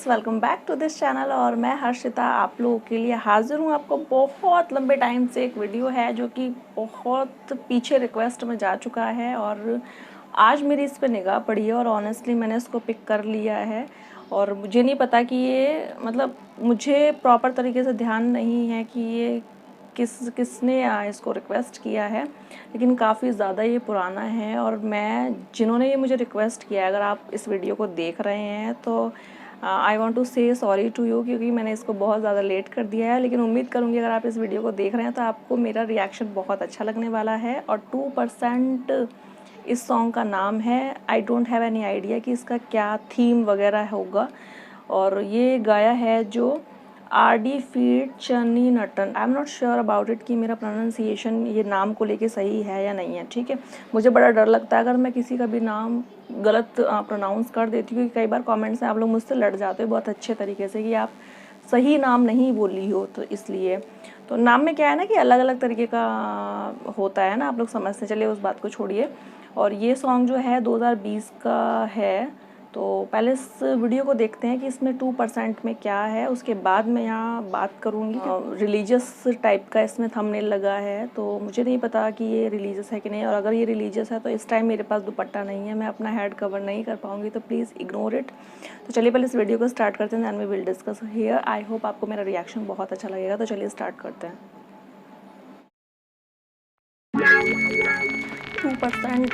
Viewers, welcome back to this channel. और मैं हर्षिता आप लोगों के लिए हाजिर हूँ। आपको बहुत लंबे टाइम से एक वीडियो है जो कि बहुत पीछे रिक्वेस्ट में जा चुका है और आज मेरी इस पे निगाह पड़ी है और ऑनेस्टली मैंने इसको पिक कर लिया है। और मुझे नहीं पता कि ये मुझे प्रॉपर तरीके से ध्यान नहीं है कि ये किसने इसको रिक्वेस्ट किया है, लेकिन काफ़ी ज़्यादा ये पुराना है। और जिन्होंने ये मुझे रिक्वेस्ट किया है, अगर आप इस वीडियो को देख रहे हैं तो आई वांट टू से सॉरी टू यू, क्योंकि मैंने इसको बहुत ज़्यादा लेट कर दिया है। लेकिन उम्मीद करूँगी अगर आप इस वीडियो को देख रहे हैं तो आपको मेरा रिएक्शन बहुत अच्छा लगने वाला है। और 2% इस सॉन्ग का नाम है। I don't have any idea कि इसका क्या थीम वगैरह होगा। और ये गाया है जो RD. Feat Channi Nattan. I am not sure about it कि मेरा प्रोनाउंसिएशन ये नाम को लेके सही है या नहीं है। ठीक है, मुझे बड़ा डर लगता है अगर मैं किसी का भी नाम गलत प्रोनाउंस कर देती हूँ, क्योंकि कई बार कमेंट्स में आप लोग मुझसे लड़ जाते हो बहुत अच्छे तरीके से कि आप सही नाम नहीं बोली हो। तो इसलिए तो नाम में क्या है ना कि अलग अलग तरीके का होता है ना, आप लोग समझते चलिए, उस बात को छोड़िए। और ये सॉन्ग जो है 2020 का है। तो पहले इस वीडियो को देखते हैं कि इसमें 2% में क्या है, उसके बाद मैं यहाँ बात करूँगी। रिलीजियस टाइप का इसमें थंबनेल लगा है, तो मुझे नहीं पता कि ये रिलीजियस है कि नहीं। और अगर ये रिलीजियस है तो इस टाइम मेरे पास दुपट्टा नहीं है, मैं अपना हेड कवर नहीं कर पाऊँगी, तो प्लीज़ इग्नोर इट। तो चलिए पहले इस वीडियो को स्टार्ट करते हैं, then we will discuss here. I hope आपको मेरा रिएक्शन बहुत अच्छा लगेगा। तो चलिए स्टार्ट करते हैं। 2%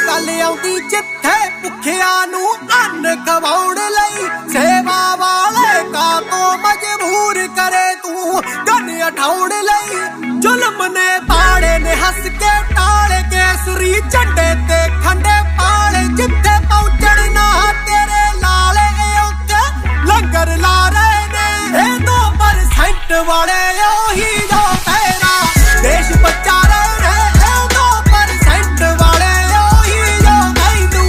गल आउंदी जिथे भुखिया नू अन्न खवाउण लई, सेवा वाले का तो मजबूर करे तू गन उठाउण लई। जुल्म ने पाड़े ने हस के टाले केसरी झंडे ते खंडे पाले, जिथे पहुंचण ना तेरे लाले उत्थे लंगर ला रहे ने। 2% वाले ओही जो तेरा देश बचा रहे ने। 2% वाले ओही जो तैनू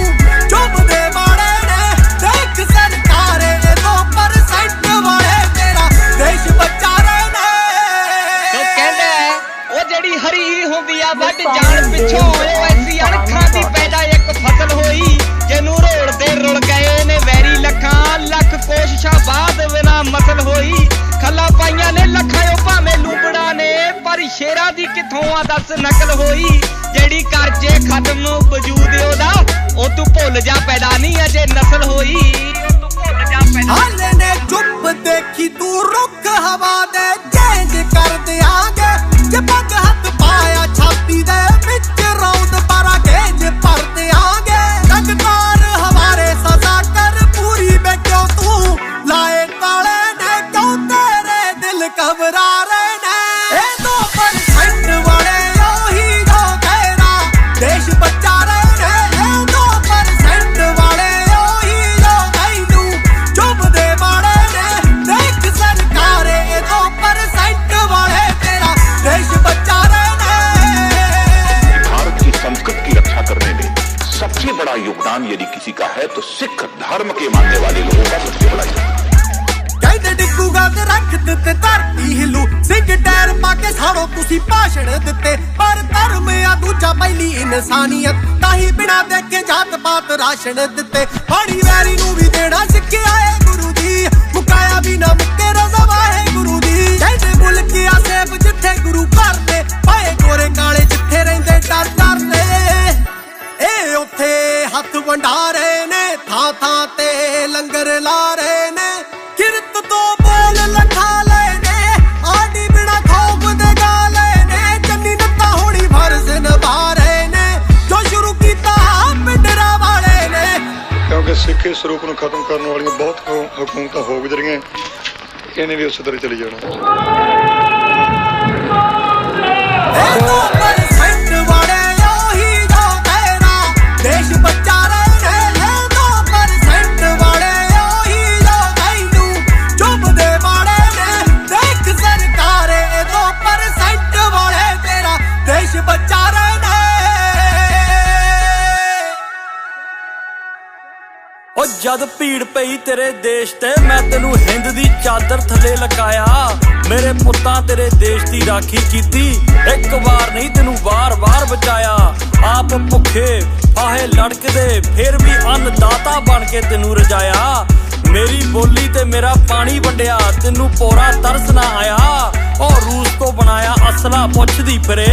चुभदे वाले ने। देख सरकारे 2% वाले तेरा देश बचा रहे ने। तो कहंदे ओ जेड़ी हरी हुंदी आ वड जान पिछों ओ ऐसी अणखां दी पैदा एक फसल होई, जेनू रोड़ दे रुल गए ने वैरी लख कोशिशां बाद बिना मसल होई। खला पाइयां ने लखायो भाਵੇਂ लूबड़ा ने, पर शेरा दी किथों आ दस नकल होई। जेड़ी करजे खत्म वजूद ओदा ओ तू भुल जा, पैदा नहीं अजे नस्ल होई। ओ तू भुल जा पैदा हाले ने चुप देखी तू रुक हवा दे चेंज कर दियांगे। जे पग हथ पाया छाती दे विच रौंद पारा गेज भर दियांगे। रंगदार हमारे सजा कर पूरी बे क्यों तू लाए ताले ने, क्यों तेरे दिल घबरा रहे ने। 2% वाले ओही जो तेरा देश बचा रहे ने। 2% वाले ओही जो तैनू चुभदे वाले ने। देख सरकारे 2% वाले तेरा देश बचा रहे ने। भारत की संस्कृति की रक्षा करने में सबसे बड़ा योगदान यदि किसी का है तो सिख धर्म के मानने वाले लोगों का सबसे बड़ा योगदान। कहते डिगूगा ते रख दिते धरती हिलू, सिंह टैर पाके साड़ो तुसी भाषण दिते। पर धर्म आ दूजा पहली इंसानियत, ताही बिना देखे जात पात राशन दिते। पानी वैरी नू भी देना सिक्खिया है गुरु दी, मुकाया भी ना मुक्के रज़वा है गुरु दी। कहते मुल्क आ सेब जिथे गुरु घर दे, पाए गोरे काले जिथे रहिंदे डर डरदे। ए उथे हथ वंडा रहे ने, थां थां ते लंगर ला रहे ने। किरत तो बोल लखा लेने, आडी बिना खौफ दे गा लेने। चन्नी नत्ता होनी फर्ज निभा रहे ने, जो शुरू कीता पिंडरा वाले ने। क्योंकि सिੱਖੀ ਸਰੂਪ ਨੂੰ ਖਤਮ ਕਰਨ ਵਾਲੀਆਂ ਬਹੁਤ ਹਕੂਮਤਾਂ ਹੋ ਗੁਜ਼ਰੀਆਂ, ਇਹਨੇ ਵੀ ਉਸੇ ਤਰ੍ਹਾਂ ਚਲੀ ਜਾਣਾ। 2% वाले ओही जो तेरा देश बचा रहे ने। 2% वाले ओही जो तैनू चुभदे वाले ने। देख सरकारे 2% वाले तेरा देश बचा रहे ने। ओ जद भीड़ पई तेरे देश ते, मैं तेनू हिंद दी चादर थले लकाया। मेरे पुत्तां तेरे देश दी राखी कीती, एक बार नहीं तेनू बार बार बचाया। आप भुखे फाहे लड़कदे फिर भी अन्नदाता बन के तेनू रजाया। मेरी बोली ते मेरा पानी वंडिया, तेनू पोरा तरस ना आया। और रूस तो बनाया असला पुछदी फिरे,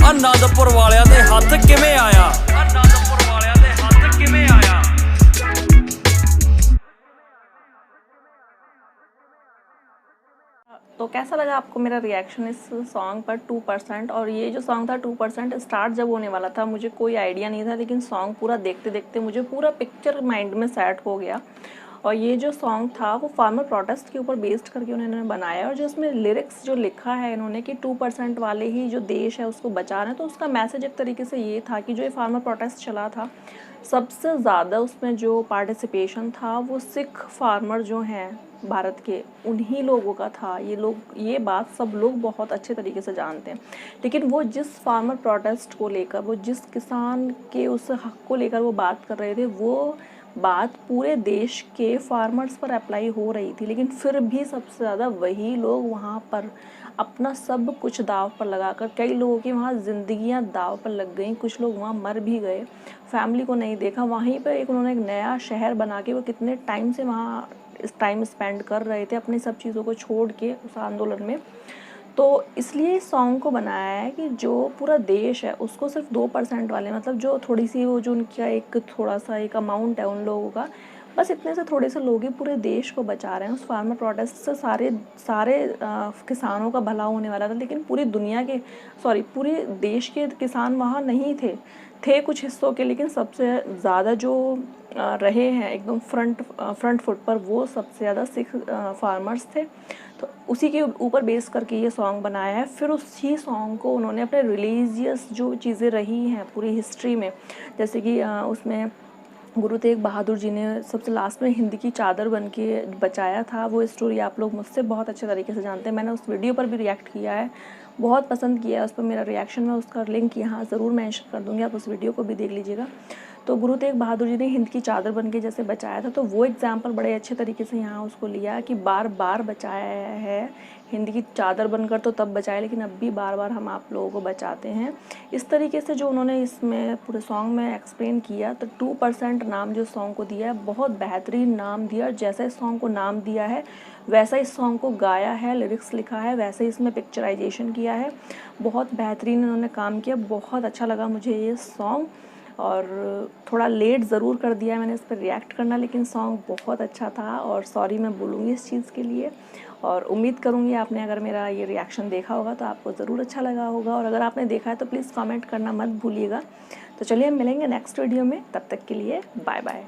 आनंदपुर वालियां दे हत्थ किवें आया, आनंदपुर वालियां दे हत्थ किवें आया। तो कैसा लगा आपको मेरा रिएक्शन इस सॉन्ग पर 2%? और ये जो सॉन्ग था 2% स्टार्ट जब होने वाला था मुझे कोई आइडिया नहीं था, लेकिन सॉन्ग पूरा देखते देखते मुझे पूरा पिक्चर माइंड में सेट हो गया। और ये जो सॉन्ग था वो फार्मर प्रोटेस्ट के ऊपर बेस्ड करके उन्होंने बनाया, और जो इसमें लिरिक्स जो लिखा है इन्होंने कि 2% वाले ही जो देश है उसको बचा रहे हैं, तो उसका मैसेज एक तरीके से ये था कि जो ये फार्मर प्रोटेस्ट चला था सबसे ज़्यादा उसमें जो पार्टिसिपेशन था वो सिख फार्मर जो हैं भारत के उन्हीं लोगों का था। ये बात सब लोग बहुत अच्छे तरीके से जानते हैं, लेकिन वो जिस फार्मर प्रोटेस्ट को लेकर, वो जिस किसान के उस हक को लेकर वो बात कर रहे थे, वो बात पूरे देश के फार्मर्स पर अप्लाई हो रही थी, लेकिन फिर भी सबसे ज़्यादा वही लोग वहाँ पर अपना सब कुछ दाव पर लगाकर, कई लोगों की वहाँ ज़िंदगियाँ दाव पर लग गई, कुछ लोग वहाँ मर भी गए, फैमिली को नहीं देखा। वहीं पर उन्होंने एक नया शहर बना के वो कितने टाइम से वहाँ टाइम स्पेंड कर रहे थे अपनी सब चीज़ों को छोड़ के उस आंदोलन में। तो इसलिए इस सॉन्ग को बनाया है कि जो पूरा देश है उसको सिर्फ 2% वाले, मतलब जो थोड़ी सी वो जो उनका एक थोड़ा सा एक अमाउंट है उन लोगों का, बस इतने से थोड़े से लोग ही पूरे देश को बचा रहे हैं। उस फार्मर प्रोटेस्ट से सारे किसानों का भला होने वाला था, लेकिन पूरी दुनिया के पूरे देश के किसान वहाँ नहीं थे कुछ हिस्सों के, लेकिन सबसे ज़्यादा जो रहे हैं एकदम फ्रंट फुट पर वो सबसे ज़्यादा सिख फार्मर्स थे। तो उसी के ऊपर बेस करके ये सॉन्ग बनाया है। फिर उसी सॉन्ग को उन्होंने अपने रिलीजियस जो चीज़ें रही हैं पूरी हिस्ट्री में, जैसे कि उसमें गुरु तेग बहादुर जी ने सबसे लास्ट में हिंद की चादर बन के बचाया था। वो स्टोरी आप लोग मुझसे बहुत अच्छे तरीके से जानते हैं, मैंने उस वीडियो पर भी रिएक्ट किया है, बहुत पसंद किया है उस पर मेरा रिएक्शन। मैं उसका लिंक यहाँ ज़रूर मेंशन कर दूँगी, आप उस वीडियो को भी देख लीजिएगा। तो गुरु तेग बहादुर जी ने हिंद की चादर बन के जैसे बचाया था, तो वो एग्जाम्पल बड़े अच्छे तरीके से यहाँ उसको लिया कि बार बार बचाया है। हिंद की चादर बनकर तो तब बचाया, लेकिन अब भी बार बार हम आप लोगों को बचाते हैं। इस तरीके से जो उन्होंने इसमें पूरे सॉन्ग में एक्सप्लेन किया, तो 2% नाम जो सॉन्ग को दिया है बहुत बेहतरीन नाम दिया। जैसा इस सॉन्ग को नाम दिया है वैसा इस सॉन्ग को गाया है, लिरिक्स लिखा है, वैसे इसमें पिक्चराइजेशन किया है, बहुत बेहतरीन इन्होंने काम किया। बहुत अच्छा लगा मुझे ये सॉन्ग, और थोड़ा लेट ज़रूर कर दिया मैंने इस पर रिएक्ट करना, लेकिन सॉन्ग बहुत अच्छा था और सॉरी मैं बोलूँगी इस चीज़ के लिए। और उम्मीद करूँगी आपने अगर मेरा ये रिएक्शन देखा होगा तो आपको ज़रूर अच्छा लगा होगा, और अगर आपने देखा है तो प्लीज़ कमेंट करना मत भूलिएगा। तो चलिए हम मिलेंगे नेक्स्ट वीडियो में, तब तक के लिए बाय बाय।